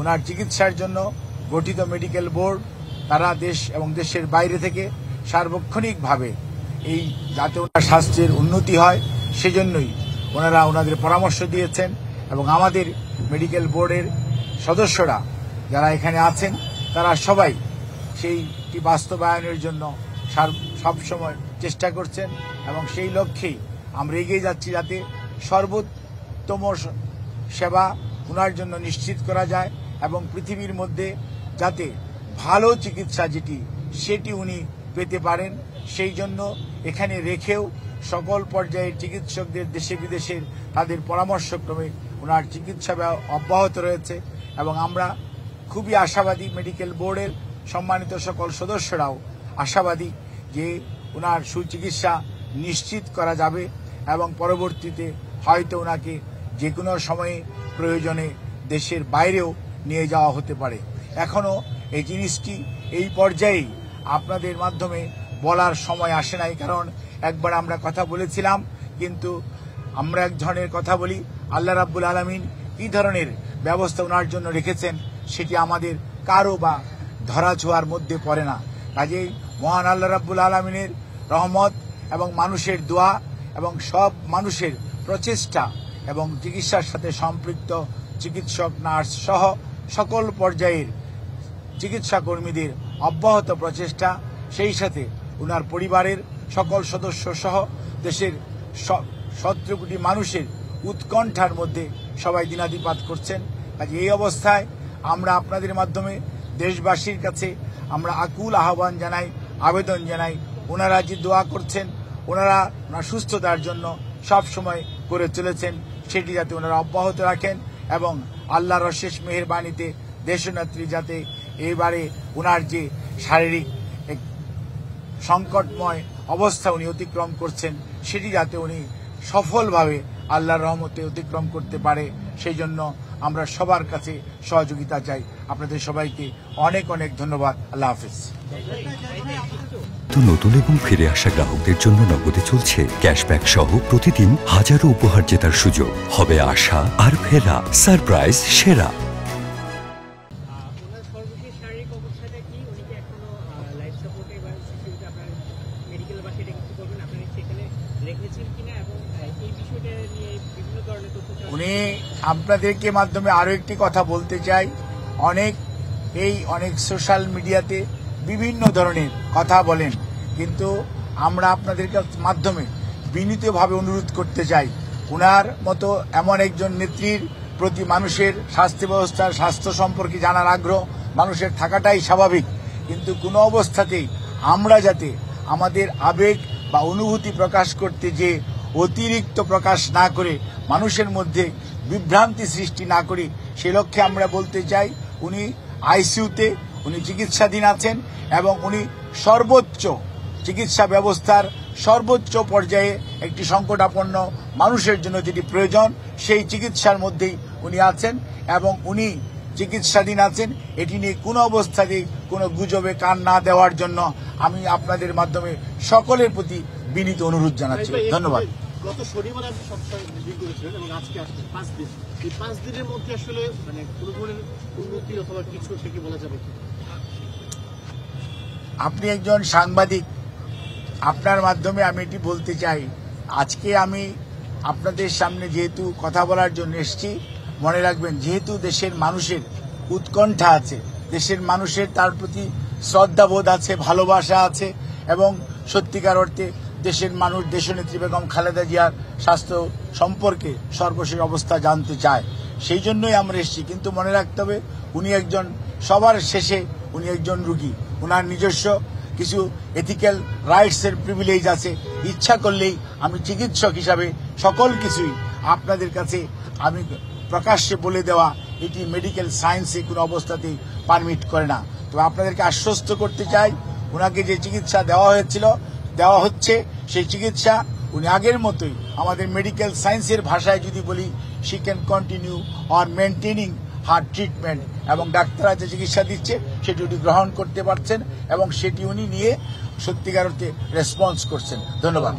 ওনার চিকিৎসার জন্য গঠিত মেডিকেল বোর্ড তারা দেশ এবং দেশের বাইরে থেকে সার্বক্ষণিকভাবে এই যাতে ওনার স্বাস্থ্যের উন্নতি হয় সেজন্যই ওনারা ওনাদের পরামর্শ দিয়েছেন এবং আমাদের মেডিকেল বোর্ডের সদস্যরা যারা এখানে আছেন তারা সবাই সেইটি বাস্তবায়নের জন্য সবসময় চেষ্টা করছেন এবং সেই লক্ষ্যেই আমরা এগিয়ে যাচ্ছি যাতে সর্বোত্তম সেবা ওনার জন্য নিশ্চিত করা যায় এবং পৃথিবীর মধ্যে যাতে ভালো চিকিৎসা যেটি সেটি উনি পেতে পারেন সেই জন্য এখানে রেখেও সকল পর্যায়ের চিকিৎসকদের দেশে বিদেশের তাদের পরামর্শক্রমে ওনার চিকিৎসা অব্যাহত রয়েছে এবং আমরা খুবই আশাবাদী মেডিকেল বোর্ডের সম্মানিত সকল সদস্যরাও আশাবাদী যে ওনার সুচিকিৎসা নিশ্চিত করা যাবে এবং পরবর্তীতে হয়তো ওনাকে যে কোনো সময়ে প্রয়োজনে দেশের বাইরেও নিয়ে যাওয়া হতে পারে। এখনো এই জিনিসটি এই পর্যায়েই আপনাদের মাধ্যমে বলার সময় আসে নাই, কারণ একবার আমরা কথা বলেছিলাম, কিন্তু আমরা এক ধরনের কথা বলি, আল্লাহ রাব্বুল আলামিন কি ধরনের ব্যবস্থা ওনার জন্য রেখেছেন সেটি আমাদের কারো বা ধরাছোঁয়ার মধ্যে পড়ে না। কাজেই মহান আল্লাহ রাব্বুল আলামিনের রহমত এবং মানুষের দোয়া এবং সব মানুষের প্রচেষ্টা এবং চিকিৎসার সাথে সম্পৃক্ত চিকিৎসক নার্স সহ সকল পর্যায়ের চিকিৎসা কর্মীদের অব্যাহত প্রচেষ্টা, সেই সাথে ওনার পরিবারের সকল সদস্য সহ দেশের 17 কোটি মানুষের উৎকণ্ঠার মধ্যে সবাই দিনাতিপাত করছেন। কাজে এই অবস্থায় আমরা আপনাদের মাধ্যমে দেশবাসীর কাছে আমরা আকুল আহ্বান জানাই, আবেদন জানাই, ওনারা যে দোয়া করছেন, ওনারা ওনার সুস্থতার জন্য সব সময় করে চলেছেন, সেটি যাতে ওনারা অব্যাহত রাখেন এবং আল্লাহর অশেষ মেহেরবানিতে দেশনেত্রী যাতে এবারে ওনার যে শারীরিক সংকটময় অবস্থা উনি অতিক্রম করছেন সেটি যাতে উনি সফলভাবে আল্লাহর রহমতে অতিক্রম করতে পারে, সেই জন্য আমরা সবার কাছে সহযোগিতা চাই। আপনাদের সবাইকে অনেক অনেক ধন্যবাদ। আল্লাহ হাফেজ। নতুন এবং ফিরে আসা গ্রাহকদের জন্য নগদে চলছে ক্যাশব্যাক সহ প্রতিদিন হাজারো উপহার জেতার সুযোগ। হবে আশা আর ফেরা, সারপ্রাইজ সেরা। উনি আপনাদেরকে মাধ্যমে আরো একটি কথা বলতে চাই, অনেক সোশ্যাল মিডিয়াতে বিভিন্ন ধরনের কথা বলেন, কিন্তু আমরা আপনাদের মাধ্যমে বিনীতভাবে অনুরোধ করতে চাই, ওনার মতো এমন একজন নেত্রীর প্রতি মানুষের স্বাস্থ্য ব্যবস্থার স্বাস্থ্য সম্পর্কে জানার আগ্রহ মানুষের থাকাটাই স্বাভাবিক, কিন্তু কোনো অবস্থাতেই আমরা যাতে আমাদের আবেগ বা অনুভূতি প্রকাশ করতে যে অতিরিক্ত প্রকাশ না করে মানুষের মধ্যে বিভ্রান্তি সৃষ্টি না করি, সে লক্ষ্যে আমরা বলতে চাই উনি আইসিইউতে উনি চিকিৎসাধীন আছেন এবং উনি সর্বোচ্চ চিকিৎসা ব্যবস্থার সর্বোচ্চ পর্যায়ে একটি সংকটাপন্ন মানুষের জন্য যেটি প্রয়োজন সেই চিকিৎসার মধ্যেই উনি আছেন এবং উনি চিকিৎসাধীন আছেন। এটি নিয়ে কোনো অবস্থাতেই কোনো গুজবে কান না দেওয়ার জন্য আমি আপনাদের মাধ্যমে সকলের প্রতি বিনীত অনুরোধ জানাচ্ছি। ধন্যবাদ। গত শনিবার আপনি সপ্তাহে মিটিং করেছিলেন এবং আজকে আসছেন 5 দিন, এই 5 দিনের মধ্যে আসলে কোনো ধরনের উন্নতি অথবা কিছু থেকে বলা যাবে কি? আপনি একজন সাংবাদিক, আপনার মাধ্যমে আমি এটি বলতে চাই, আজকে আমি আপনাদের সামনে যেহেতু কথা বলার জন্য এসেছি, মনে রাখবেন যেহেতু দেশের মানুষের উৎকণ্ঠা আছে, দেশের মানুষের তার প্রতি শ্রদ্ধাবোধ আছে, ভালোবাসা আছে এবং সত্যিকার অর্থে দেশের মানুষ দেশনেত্রী বেগম খালেদা জিয়ার স্বাস্থ্য সম্পর্কে সর্বশেষ অবস্থা জানতে চায়, সেই জন্যই আমরা এসেছি। কিন্তু মনে রাখতে হবে উনি একজন সবার শেষে উনি একজন রোগী, ওনার নিজস্ব কিছু এথিক্যাল রাইটসের প্রিভিলেজ আছে। ইচ্ছা করলেই আমি চিকিৎসক হিসাবে সকল কিছুই আপনাদের কাছে আমি প্রকাশ্যে বলে দেওয়া এটি মেডিকেল সায়েন্সে কোনো অবস্থাতেই পারমিট করে না। তবে আপনাদেরকে আশ্বস্ত করতে চাই, ওনাকে যে চিকিৎসা দেওয়া হচ্ছে সেই চিকিৎসা উনি আগের মতোই আমাদের মেডিকেল সায়েন্সের ভাষায় যদি বলি she can continue or maintaining her treatment, এবং ডাক্তাররা যে চিকিৎসা দিচ্ছে সেটি উনি গ্রহণ করতে পারছেন এবং সেটি উনি নিয়ে সত্যিকার অর্থে রেসপন্স করছেন। ধন্যবাদ।